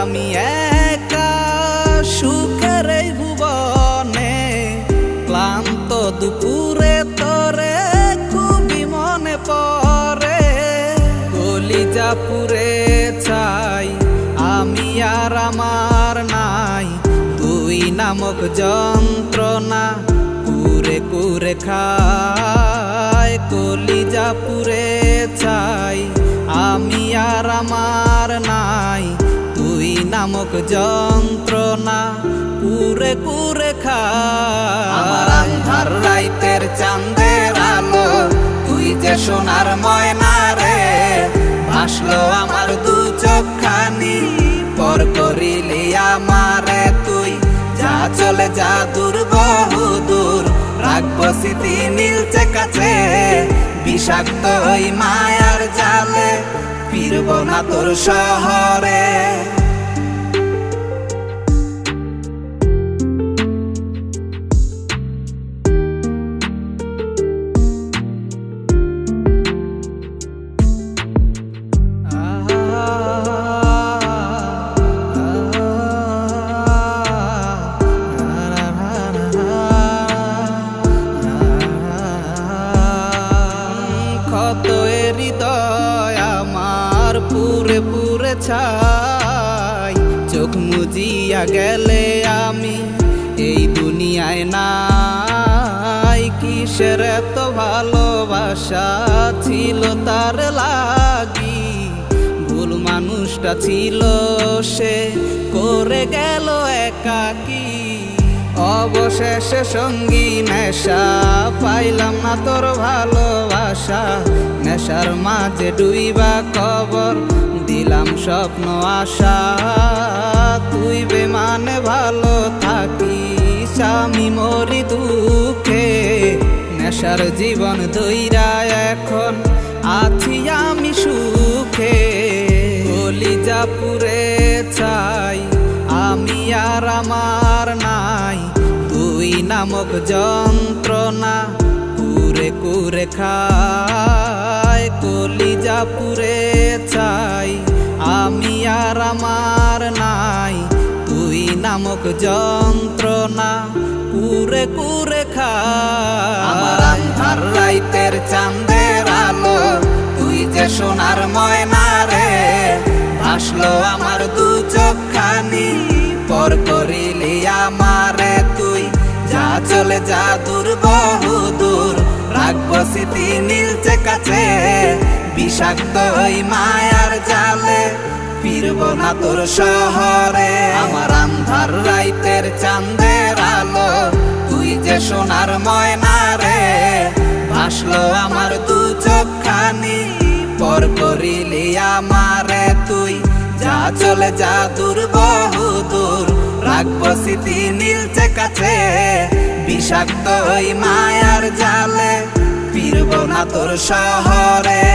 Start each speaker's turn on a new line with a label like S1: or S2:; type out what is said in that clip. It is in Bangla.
S1: আমি একা সুখের এই ভুবনে, ক্লান্ত দুপুরে তোরে খুবই মনে পড়ে। কলিজা পুরে চাই আমি আর আমার নাই, তুই নামক যন্ত্রণা কুরে কুরে খায়। কলিজা পুরে চাই আমি আর আমার নাই, তুই নামক যন্ত্রণা কুরে কুরে খায়। আমার আন্ধার রাইতের চাঁদের আলো, তুই যে সোনার ময়না রে, ভাসলো আমার দু চোখখানি, পর করিলি আমারে তুই। যা চলে যা দূর বহু দূর, রাখবো স্মৃতি নীলচে কাছে, বিষাক্ত ওই মায়ার জালে ফিরব না তোর শহরে। কত হৃদয় আমার পুরে পুরে ছাই, চোখ মুজিয়া গেলে আমি এই দুনিয়ায় নাই। কিসের এত ভালোবাসা ছিল তার লাগি, ভুল মানুষটা ছিল সে, করে গেল একাকী। অবশেষে সঙ্গী নেশা, পাইলাম না তোর ভালোবাসা, নেশার মাঝে ডুইবা কবর দিলাম স্বপ্ন আশা। তুই বেমানে ভালো থাকিস, আমি মরি দুঃখে, নেশার জীবন ধইরা এখন আছি আমি সুখে। কলিজা পুরে চাই আমি আর আমার নাই, তুই নামক যন্ত্রণা কুরে কুরে খায়। কলিজা পুরে চাই আমি আর আমার নাই, তুই নামক যন্ত্রণা কুরে কুরে খায়। আমার আন্ধার রাইতের চাঁদের আলো, তুই যে সোনার ময়না রে, ভাসলো আমার দু চোখখানি, পর করিলি আমারে তুই। যা চলে যা দূর বহু দূর, রাখবো স্মৃতি নীলচে কাছে, বিষাক্ত ওই মায়ার জালে ফিরব না তোর শহরে। আমার আন্ধার রাইতের চাঁদের আলো, তুই যে সোনার ময়না রে, ভাসলো আমার দু চোখখানি, পর করিলি আমারে তুই। যা চলে যা দূর বহু দূর, রাখবো স্মৃতি নীলচে কাছে, বিষাক্ত ওই মায়ার জালে ফিরব না তোর শহরে।